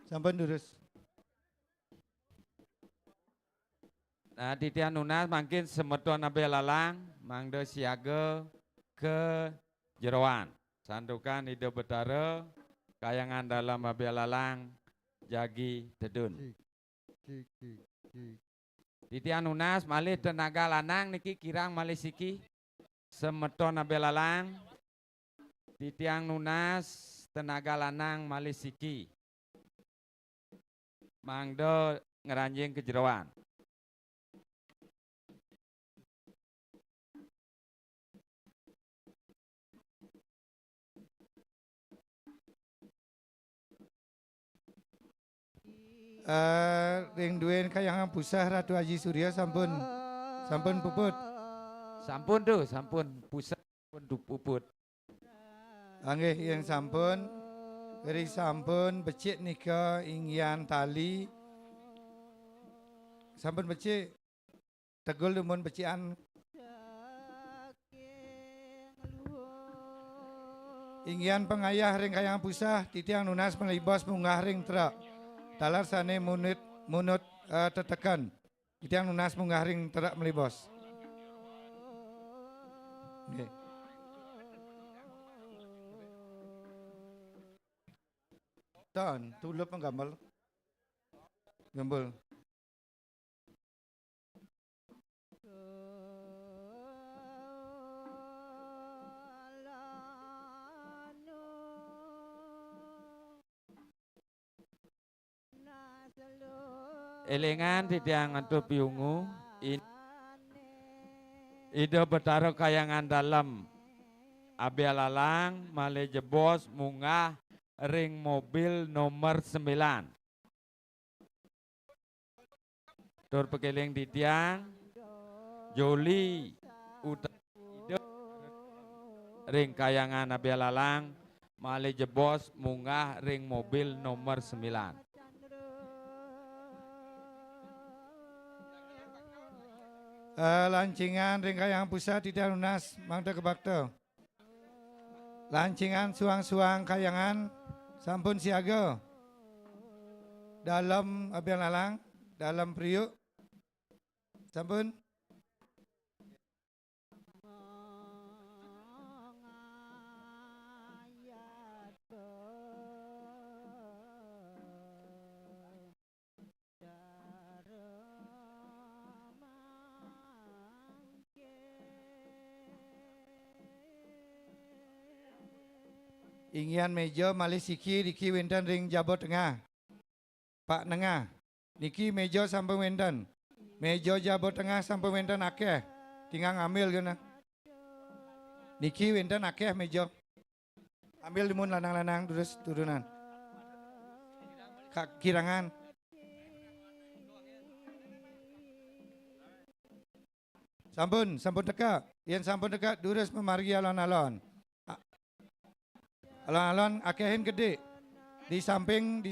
Sampun lurus. Nah titian nunas makin semeton abe lalang mangdo siaga ke jeroan. Sandukan ide betara kayangan dalam abe lalang jagi tedun. Titian nunas malih tenaga lanang niki kirang malih siki semeton abe lalang. Titiang nunas tenaga lanang malih siki mangdo ngeranjing ke jeroan. Ring duen kayangan pusah Ratu Haji Surya sampun puput. Sampun tuh, sampun pusat pun puput. Nggih yang sampun. Ring sampun becik nika ingyan tali. Sampun becik. Tegul lumun becikan. Ingyan pengayah ring kayangan pusah titiang nunas melibos munggah ring truk. Talar sane munut tetekan. Titiang nunas munggah ring truk melibos. Okay. Ton, tulup penggambar. Gembul. Elengan titiang antu piungu ide betara kayangan dalam abialalang male jebos munggah ring mobil nomor 9. Tur pekeling titiang Joli ide ring kayangan abialalang male jebos munggah ring mobil nomor 9. Lancingan ringkayang pusat tidak lunas mangda kebakta. Lancingan suang-suang kayangan sampun siaga. Dalam abian lalang, dalam priuk. Sampun. Inggian meja malih siki diki wenten ring jabot tengah. Pak nengah. Niki meja sampun wenten. Meja jabot tengah sampun wenten akeh. Tinggal ngambil kena. Niki wenten akeh meja. Ambil dimun lanang-lanang terus turunan. Kak kirangan. Sampun teka. Yen sampun teka durus memargi alon-alon. Alon-alon akehin gede. Di samping.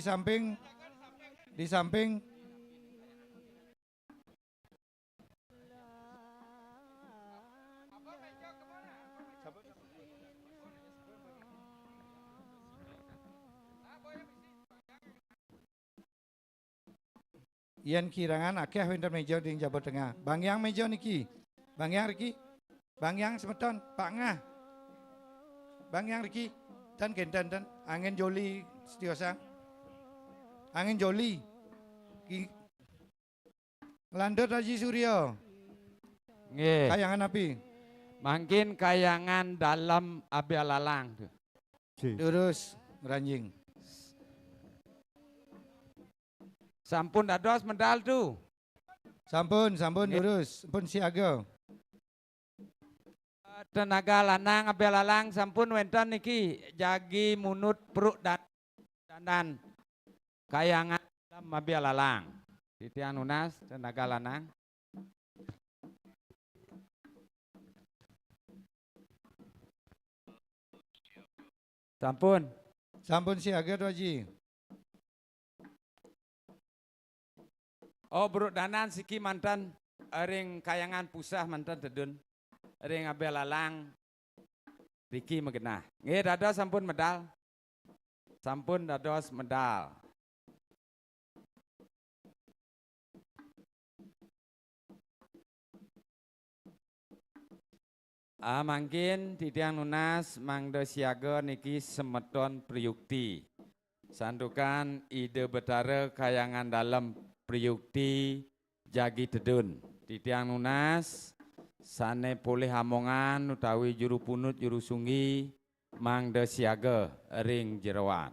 Yen kirangan akeh winter meja ding jabot tengah. Bang yang meja niki. Bang yang Riki. Bang yang semeton. Pak Ngah. Bang yang Riki. Dan genten dan angin joli setiosa. Angin joli. Landut Haji Suryo. Nggih. Kayangan api. Mungkin kayangan dalam abialalang. Lurus ranjing. Sampun dados medal tu. Sampun lurus. Sampun siaga. Tenaga lanang abialalang sampun wenten niki jagi munut peruk dan kayangan dalam abialalang. Titian unas tenaga lanang. Sampun siaga tu Haji. Oh peruk danan siki mantan ring kayangan pusah mantan tedun. Ring abialalang Riki megenah. Nggih dados sampun medal. Sampun dados medal. Mangkin titiang nunas mangda siaga niki semeton priyukti. Sandukan ide betara kayangan dalam priyukti jagi tedun. Titiang nunas sane poleh hamongan utawi juru punut juru sunggi mangda siaga ring jerawan.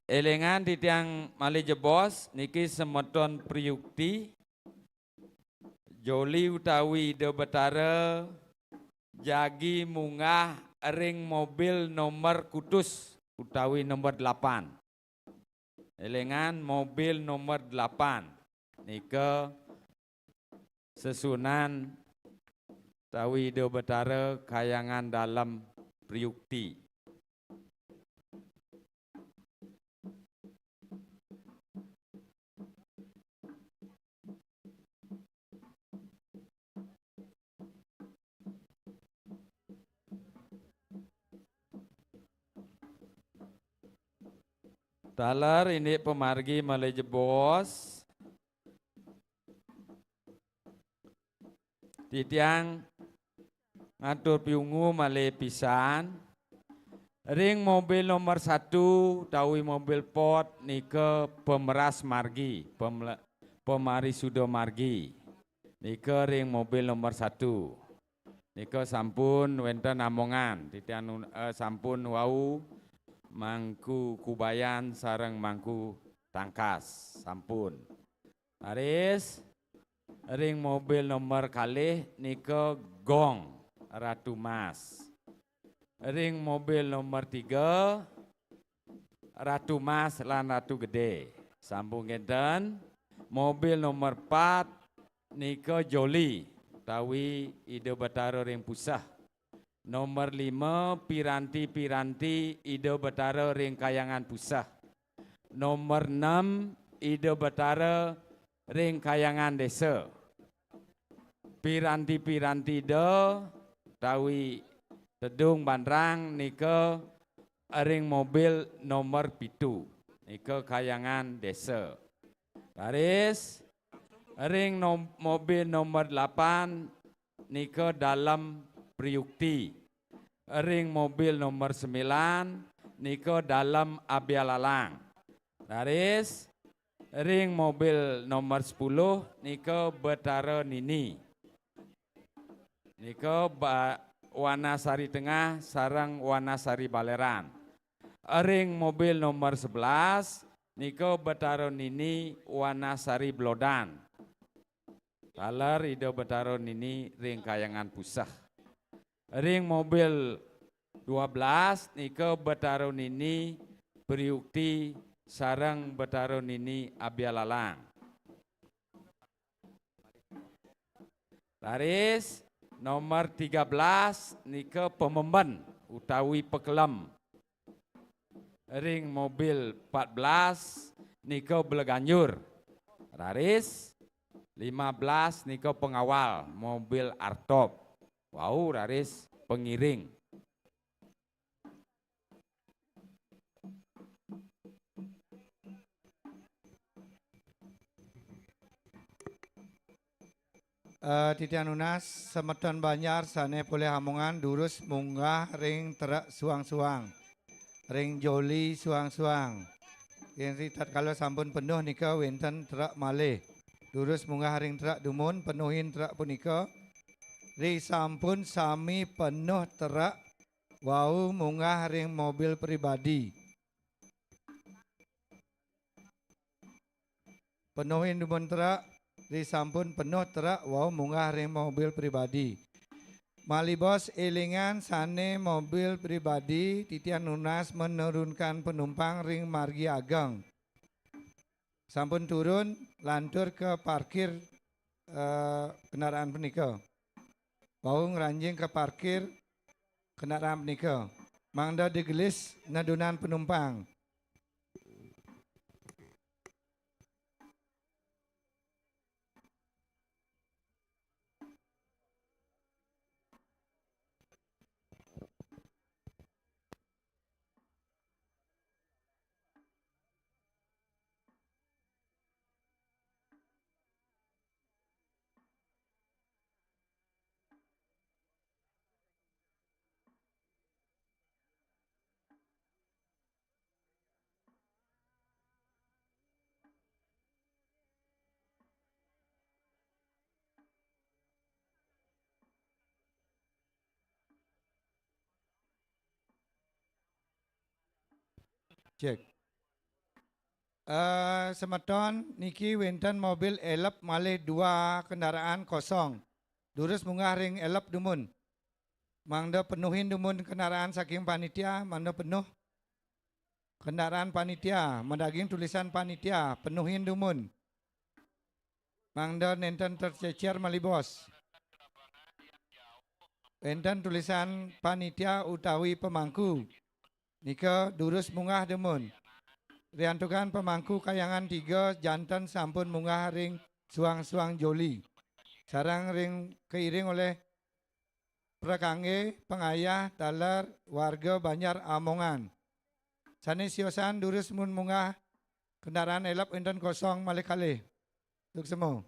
Elengan titiang malih jebos niki semeton priyukti joli utawi ide betara jagi munggah ring mobil nomor kutus utawi nomor 8. Elengan mobil nomor 8. Nika sesunan utawi ide betara kayangan dalam priyukti. Talar ini pemargi malih jebos. Titiang ngatur piungu male pisan. Ring mobil nomor 1 tawi mobil pot nike pemeras margi, pemari sudo margi. Nike ring mobil nomor 1. Nike sampun wenten amongan, titian sampun wau mangku kubayan sareng mangku tangkas sampun. Aris ring mobil nomor kalih nike gong Ratu Mas. Ring mobil nomor 3 Ratu Mas lan Ratu Gede. Sambung ngeten. Mobil nomor 4 nike Joli tawi ide betara ring pusah. Nomor 5 piranti-piranti ide betara ring kayangan pusah. Nomor 6 ide betara ring kayangan desa. Piranti-piranti ide tawi Tedung Bandrang nike ring mobil nomor 7 nike kayangan desa. Baris ring mobil nomor 8 nike dalam Priukti. Ring mobil nomor 9 nike dalam Abialalang. Baris ring mobil nomor 10 nike Betara Nini. Nike Wanasari Tengah sarang Wanasari Baleran. Ring mobil nomor 11 nike Betara Nini Wanasari Blodan. Taler ide Betara Nini ring kayangan pusah. Ring mobil 12 nike Betara Nini Priukti sarang Betara Nini Abialalang. Laris nomor 13 nike Pememben utawi Pekelem. Ring mobil 14 nike Bleganjur. Raris 15 nike Pengawal mobil Artop. Wow, Raris pengiring. Titian Unas, Semeton Banyar, Sane Pole Hamongan, Durus Munggah, Ring Terak Suang-Suang, Ring Joli Suang-Suang. Yang ritat kalau sampun penuh nika wenten terak malih. Durus Munggah Ring Terak Dumun, penuhin terak punika. Ri sampun sami penuh terak, wau munggah ring mobil pribadi. Penuhin dumun terak. Di sampun penuh terak wow munggah ring mobil pribadi. Malibos elingan sane mobil pribadi Titian Unas menurunkan penumpang ring margi ageng. Sampun turun lantur ke parkir kendaraan punika. Wau ngranjing ke parkir kendaraan punika. Mangda digelis nadunan penumpang. Cek. Semeton niki wenten mobil elep malih 2 kendaraan kosong. Durus munggah ring elep dumun. Mangda penuhin dumun kendaraan saking panitia, mangda penuh kendaraan panitia, mendaging tulisan panitia, penuhin dumun. Mangda nenten tercecer malibos. Wenten tulisan panitia utawi pemangku. Nika durus munggah demun. Riantukan pemangku kayangan 3 jantan sampun munggah ring suang-suang joli. Sarang ring keiring oleh prakangge pengayah taler warga Banyar Amongan. Sani siosan durus mun munggah kendaraan elap enten kosong malih kalih. Untuk semua.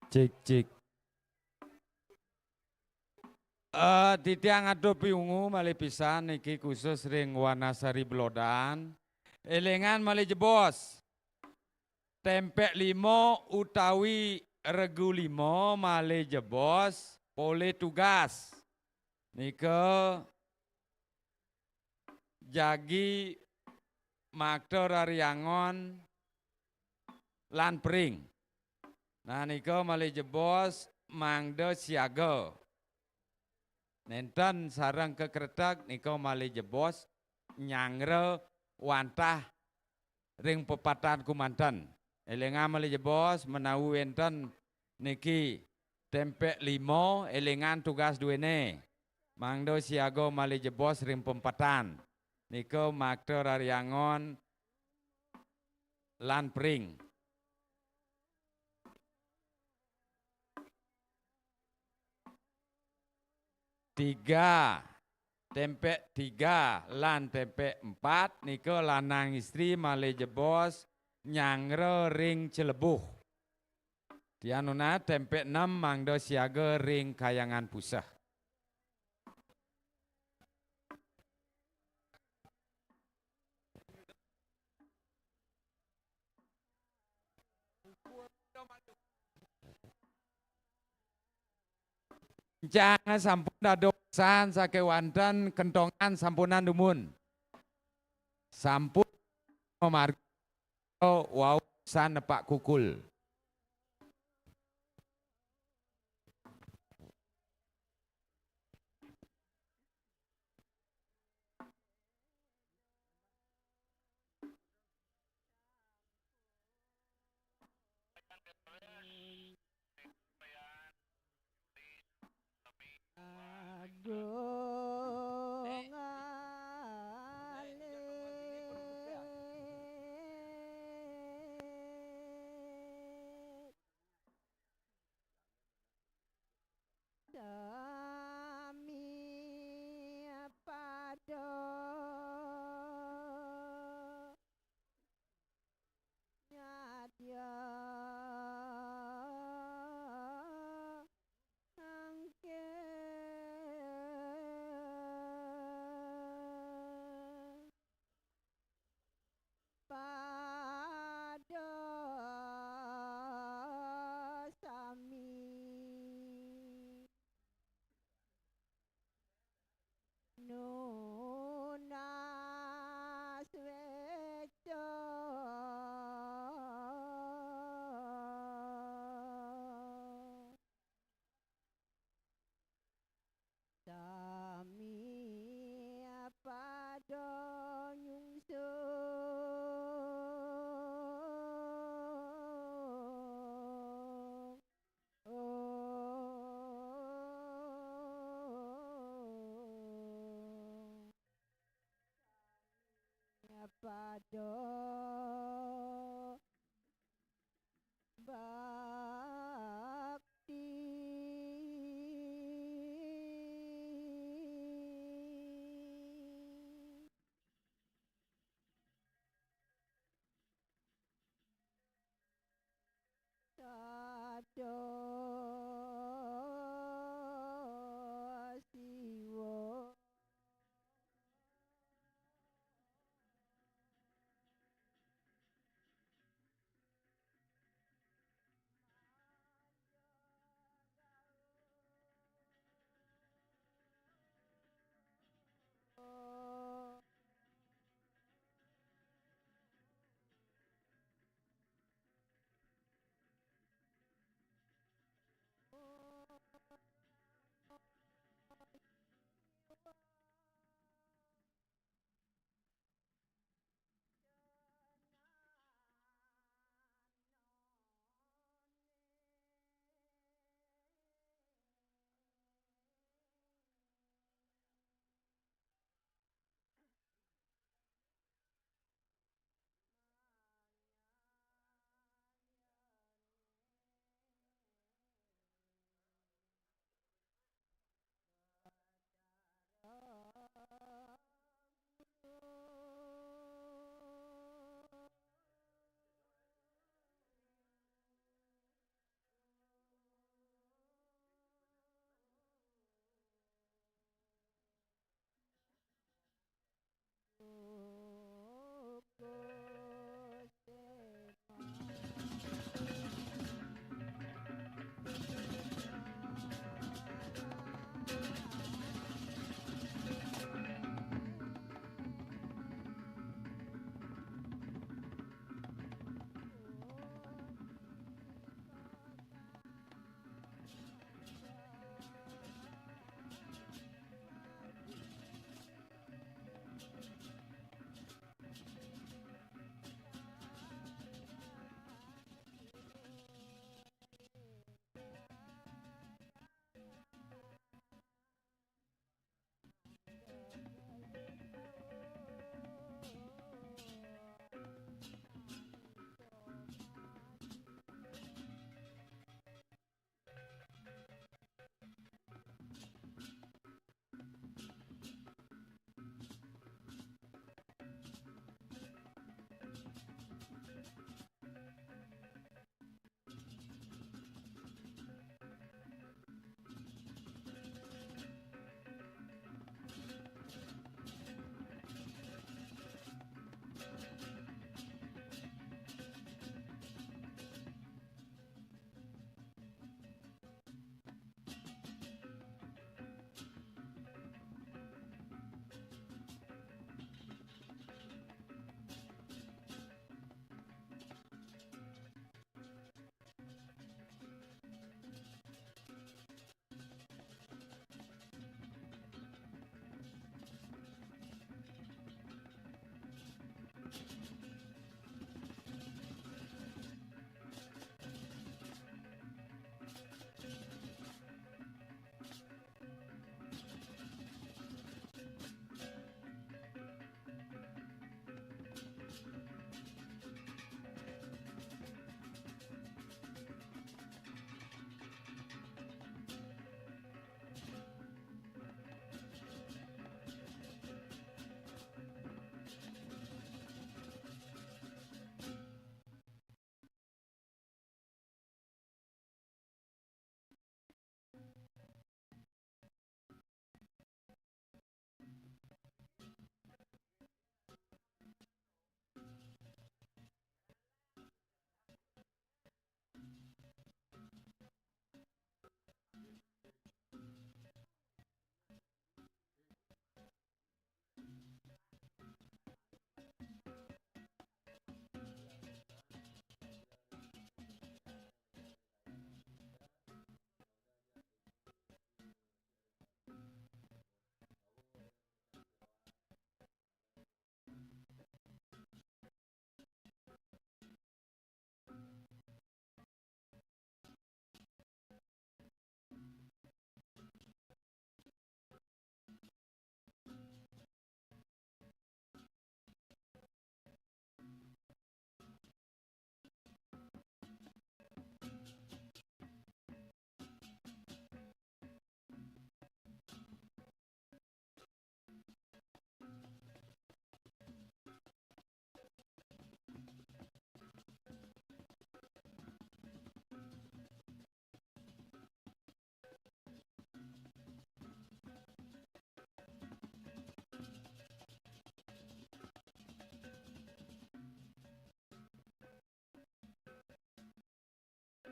Cik cik. Titiang adopi ungu malih pisan niki khusus ring Wanasari Blodan. Elengan malih jebos. Tempek limo utawi regu limo malih jebos pole tugas. Nika jagi maktor Ariangon lan pring. Nah nika malih jebos mangde siaga. Nenten sarang kekretek nika malih jebos nyangre wantah ring pepatan Kumanten. Elengan malih jebos menawi wenten niki tempek limo elengan tugas duwene. Mangdo siaga malih jebos ring pempatan. Nika maktor Ariangon lan pring. Tiga, tempek 3 lan tempek 4 nika lanang istri malih jebos nyangre ring Celebuh. Dianuna tempek 6 mangdo siaga ring Kayangan Puseh. Jangan sampun dadosan sakewanten kentongan sampunan dumun. Sampun memargo wau san nepak kukul. Pada